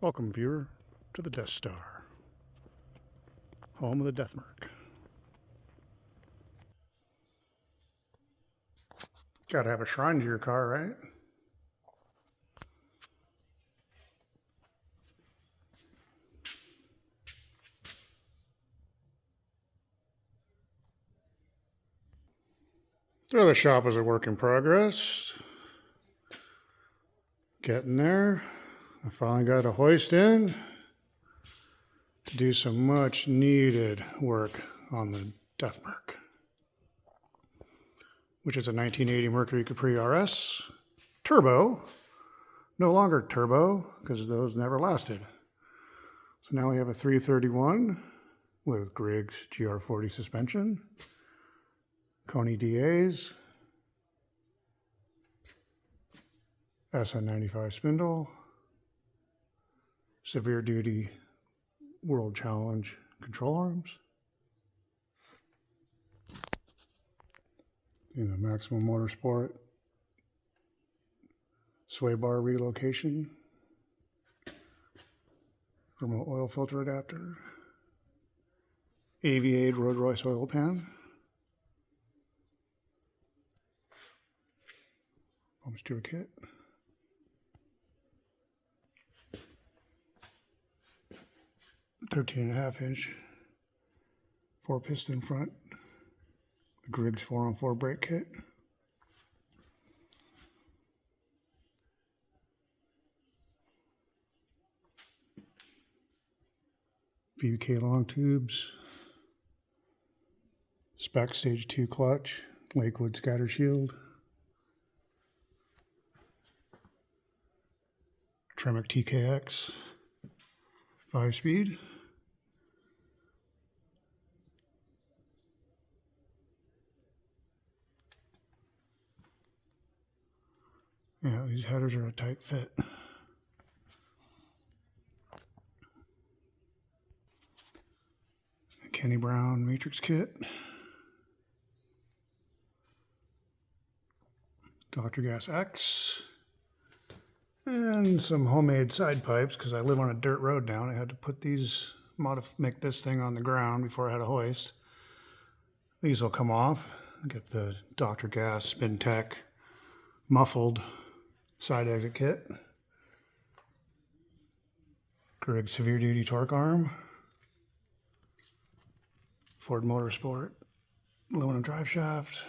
Welcome, viewer, to the Death Star, home of the DethMerc. Gotta have a shrine to your car, right? So the shop is a work in progress. Getting there. I finally got a hoist in to do some much needed work on the DethMerc, which is a 1980 Mercury Capri RS turbo. No longer turbo because those never lasted. So now we have a 331 with Griggs GR-40'd suspension, Coney DAs, SN95 spindle, severe duty World Challenge control arms, Maximum Motorsport sway bar relocation, remote oil filter adapter, Aviade Road Royce oil pan, pump steer kit, .13.5-inch 4-piston front, the Griggs 4-on-4 brake kit, VBK long tubes, spec stage 2 clutch, Lakewood scatter shield, Tremec TKX'd 5-speed, yeah, these headers are a tight fit. Kenny Brown matrix kit, Dr. Gas X, and some homemade side pipes because I live on a dirt road now and I had to put these, make this thing on the ground before I had a hoist. These will come off, get the Dr. Gas Spin Tech muffled side exit kit, Griggs severe duty torque arm, Ford Motorsport aluminum drive shaft,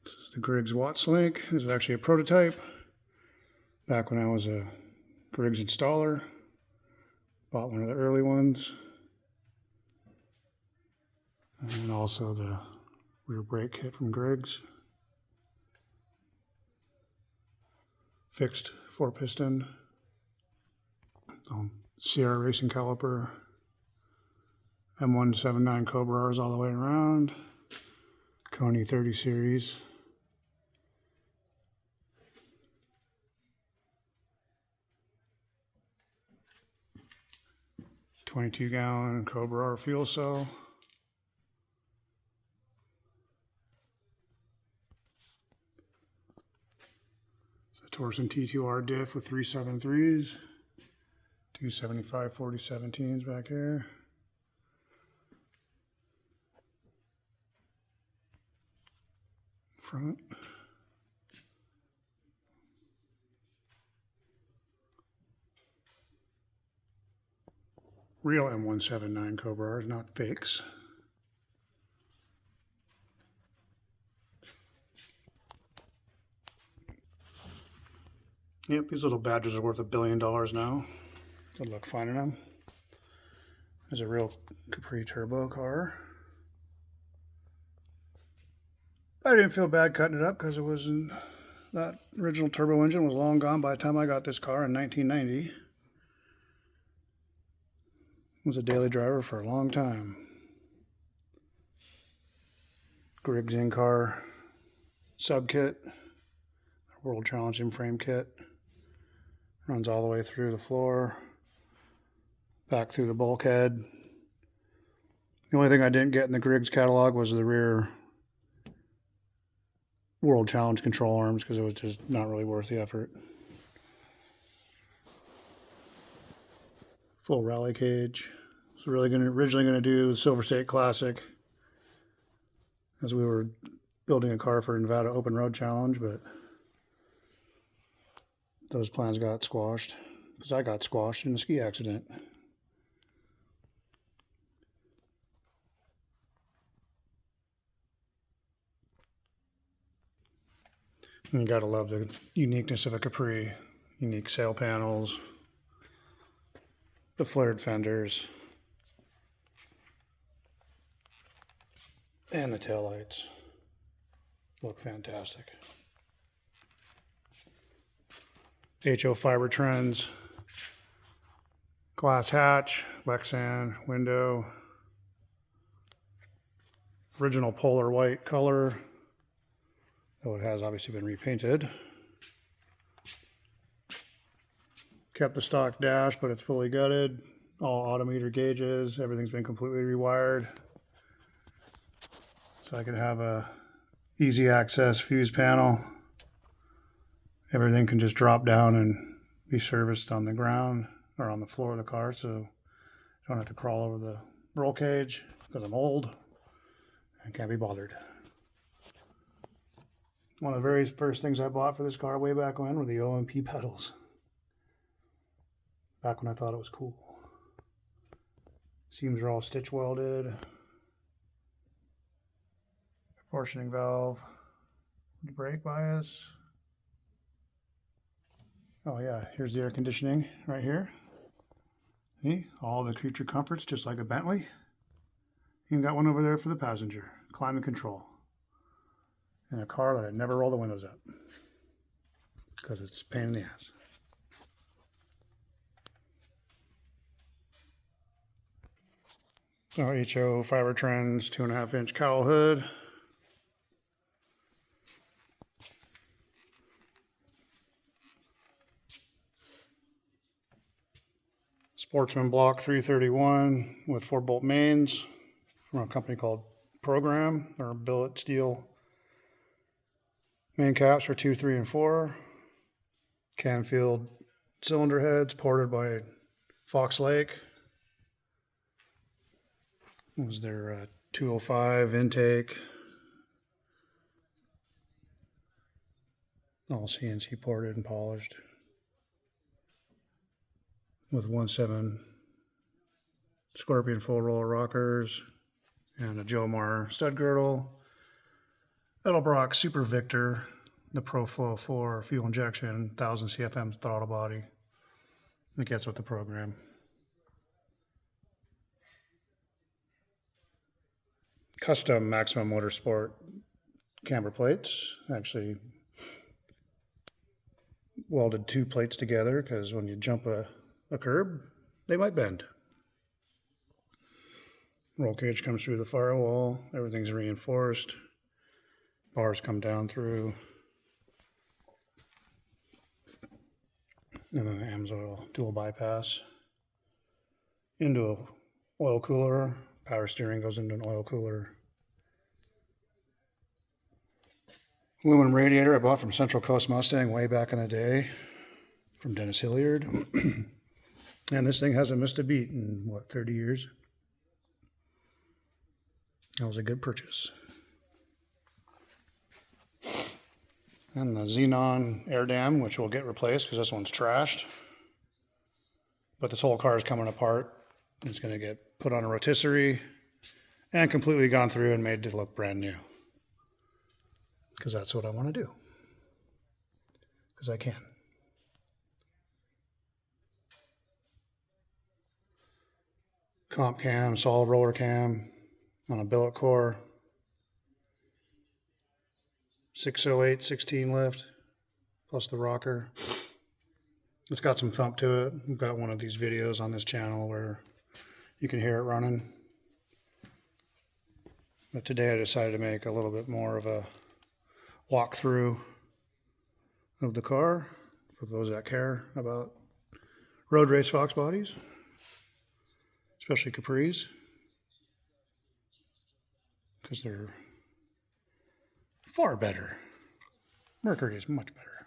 this is the Griggs Watts Link. This is actually a prototype. Back when I was a Griggs installer, bought one of the early ones, and also the rear brake kit from Griggs. Fixed 4-piston, Sierra racing caliper, M179 Cobra R's all the way around, Coney 30 series, .22-gallon Cobra R fuel cell, Torsen T2R diff with 373s, 275 4017s back here. Front. Real M179 Cobra R's, not fakes. Yep, these little badges are worth $1 billion now. Good luck finding them. There's a real Capri turbo car. I didn't feel bad cutting it up because it wasn't, that original turbo engine was long gone by the time I got this car in 1990. It was a daily driver for a long time. Griggs in-car sub kit, World Challenge in-frame kit. Runs all the way through the floor, back through the bulkhead. The only thing I didn't get in the Griggs catalog was the rear World Challenge control arms, because it was just not really worth the effort. Full rally cage. So originally going to do the Silver State Classic, as we were building a car for Nevada Open Road Challenge, but those plans got squashed because I got squashed in a ski accident. And you gotta love the uniqueness of a Capri. Unique sail panels, the flared fenders, and the taillights look fantastic. HO fiber trends, glass hatch, Lexan window, original polar white color, though it has obviously been repainted. Kept the stock dash, but it's fully gutted. All autometer gauges, everything's been completely rewired. So I could have a easy access fuse panel. Everything can just drop down and be serviced on the ground or on the floor of the car, so I don't have to crawl over the roll cage because I'm old and can't be bothered. One of the very first things I bought for this car way back when were the OMP pedals. Back when I thought it was cool. Seams are all stitch welded. Proportioning valve. Brake bias. Oh yeah, here's the air conditioning right here. See, all the creature comforts just like a Bentley. Even got one over there for the passenger. Climate control. In a car that I'd never roll the windows up because it's a pain in the ass. Our HO fiber trends 2.5-inch cowl hood. Sportsman block 331 with 4-bolt mains from a company called Program, or billet steel main caps for 2, 3, and 4. Canfield cylinder heads ported by Fox Lake. It was their 205 intake. All CNC ported and polished. With 1.7 Scorpion full roller rockers and a Jomar stud girdle. Edelbrock Super Victor, the ProFlow 4 fuel injection, 1000 CFM throttle body. It gets with the program. Custom Maximum Motorsport camber plates. Actually welded 2 plates together because when you jump a curb, they might bend. Roll cage comes through the firewall. Everything's reinforced. Bars come down through. And then the AMSOIL dual bypass into an oil cooler. Power steering goes into an oil cooler. Aluminum radiator I bought from Central Coast Mustang way back in the day from Dennis Hilliard. And this thing hasn't missed a beat in, what, 30 years? That was a good purchase. And the Xenon air dam, which will get replaced because this one's trashed. But this whole car is coming apart. It's going to get put on a rotisserie and completely gone through and made to look brand new. Because that's what I want to do. Because I can. Comp cam, solid roller cam on a billet core. 608 16 lift plus the rocker. It's got some thump to it. We've got one of these videos on this channel where you can hear it running. But today I decided to make a little bit more of a walkthrough of the car for those that care about road race Fox bodies, especially Capris. because they're far better. Mercury is much better.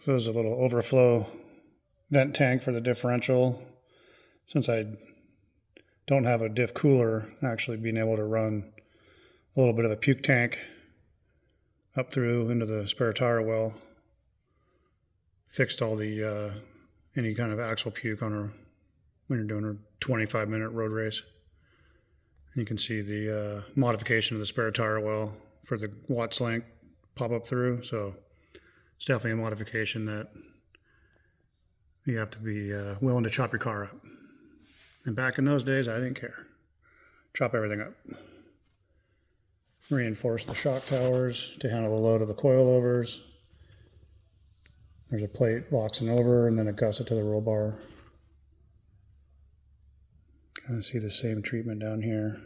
So there's a little overflow vent tank for the differential. Since I don't have a diff cooler, actually being able to run a little bit of a puke tank up through into the spare tire well. Fixed all the any kind of axle puke on when you're doing a 25-minute road race. And you can see the modification of the spare tire well for the Watts link pop up through. So it's definitely a modification that you have to be willing to chop your car up. And back in those days, I didn't care. Chop everything up. Reinforce the shock towers to handle the load of the coilovers. There's a plate boxing over and then a gusset to the roll bar. Kind of see the same treatment down here.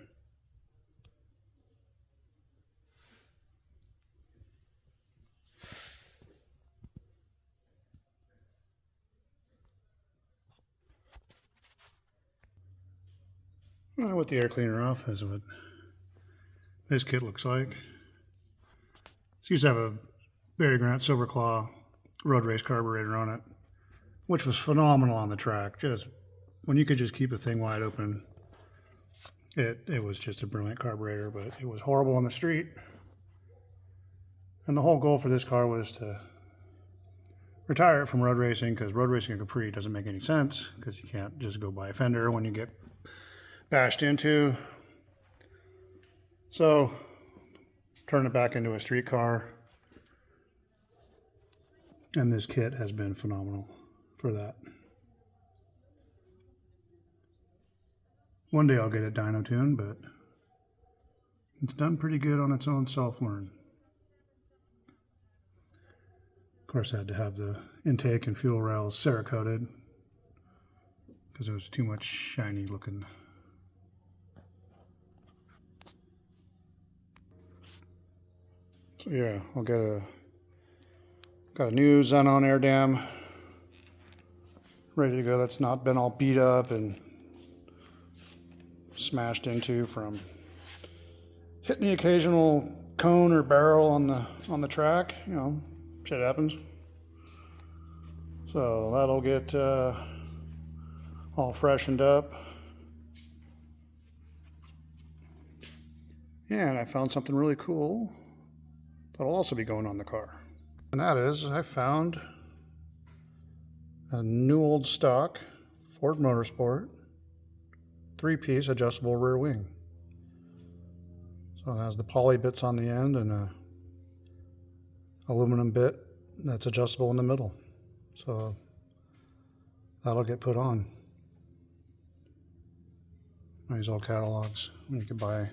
Well, with the air cleaner off is what this kit looks like. This used to have a Barry Grant Silver Claw road race carburetor on it, which was phenomenal on the track. Just when you could just keep the thing wide open, it was just a brilliant carburetor, but it was horrible on the street. And the whole goal for this car was to retire it from road racing, because road racing in Capri doesn't make any sense, because you can't just go buy a fender when you get bashed into. So turn it back into a street car, and this kit has been phenomenal for that. One day I'll get it dyno tuned, but it's done pretty good on its own self-learn. Of course, I had to have the intake and fuel rails Cerakoted because it was too much shiny looking. So yeah, I'll get got a new Xenon air dam ready to go. That's not been all beat up and smashed into from hitting the occasional cone or barrel on the track. You know, shit happens. So that'll get all freshened up. Yeah, and I found something really cool that'll also be going on the car. And that is, I found a new old stock Ford Motorsport 3-piece adjustable rear wing. So it has the poly bits on the end and a aluminum bit that's adjustable in the middle. So that'll get put on. These old catalogs. You could buy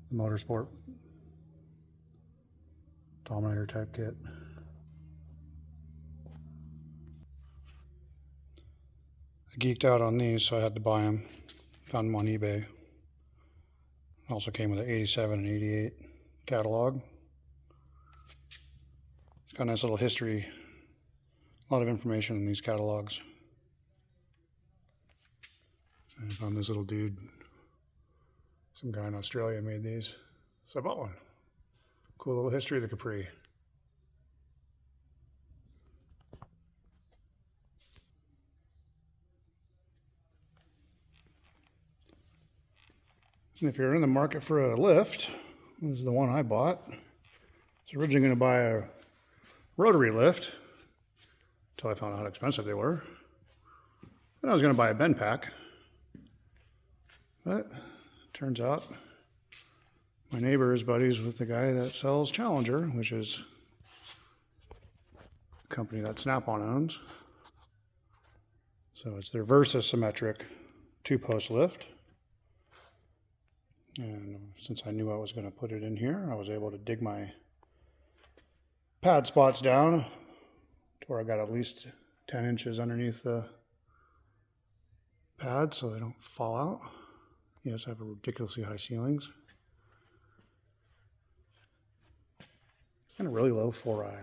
the Motorsport Dominator type kit. I geeked out on these, so I had to buy them. Found them on eBay. Also came with an 87 and 88 catalog. It's got a nice little history, a lot of information in these catalogs. I found this little dude, some guy in Australia made these, so I bought one. Cool little history of the Capri. And if you're in the market for a lift, this is the one I bought. I was originally going to buy a rotary lift until I found out how expensive they were. Then I was going to buy a bend pack. But turns out my neighbor is buddies with the guy that sells Challenger, which is a company that Snap-on owns. So it's their Versa symmetric 2-post lift. And since I knew I was going to put it in here, I was able to dig my pad spots down to where I got at least 10 inches underneath the pad so they don't fall out. Yes, I have ridiculously high ceilings. And a really low 4i.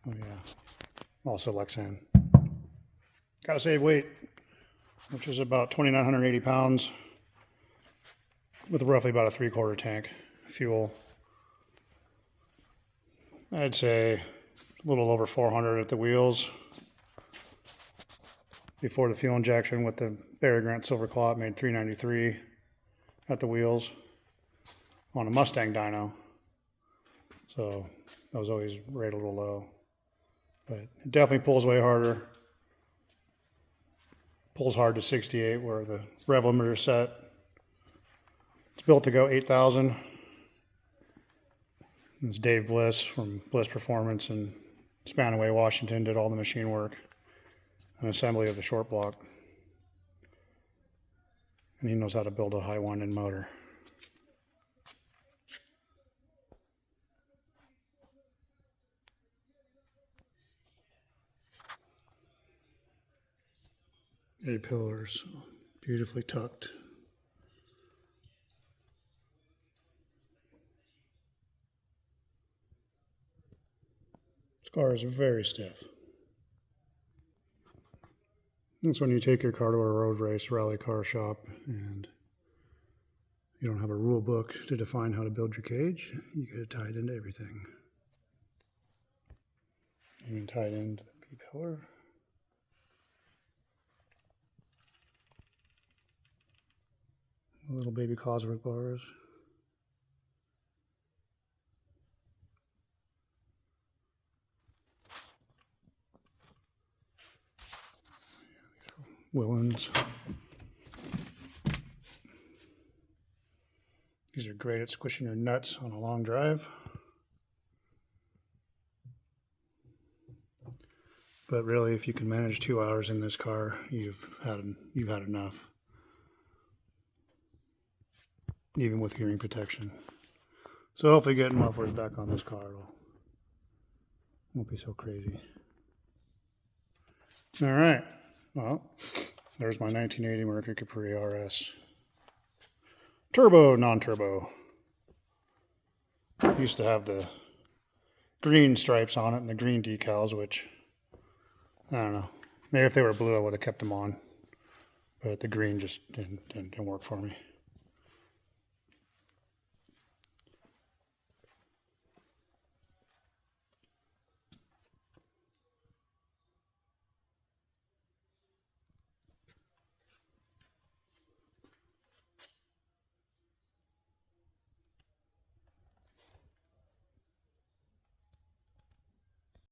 Oh yeah. Also Lexan. Gotta save weight. which is about 2,980 pounds with roughly about a 3/4 tank fuel. I'd say a little over 400 at the wheels. Before the fuel injection with the Barry Grant Silver Claw, it made 393 at the wheels on a Mustang dyno. So that was always rated a little low. But it definitely pulls way harder. Pulls hard to 68 where the rev limiter is set. It's built to go 8,000. It's Dave Bliss from Bliss Performance in Spanaway, Washington, did all the machine work and assembly of the short block. And he knows how to build a high winding motor. A-pillars, beautifully tucked. This car is very stiff. That's when you take your car to a road race, rally car shop, and you don't have a rule book to define how to build your cage. You get it tied into everything. You can tie it into the B-pillar. Little baby Cosworth bars. Willens. These are great at squishing your nuts on a long drive. But really, if you can manage 2 hours in this car, you've had enough. Even with hearing protection. So hopefully getting mufflers back on this car won't be so crazy. All right, well, there's my 1980 Mercury Capri RS. Turbo, non-turbo. Used to have the green stripes on it and the green decals, which, I don't know. Maybe if they were blue, I would have kept them on. But the green just didn't work for me.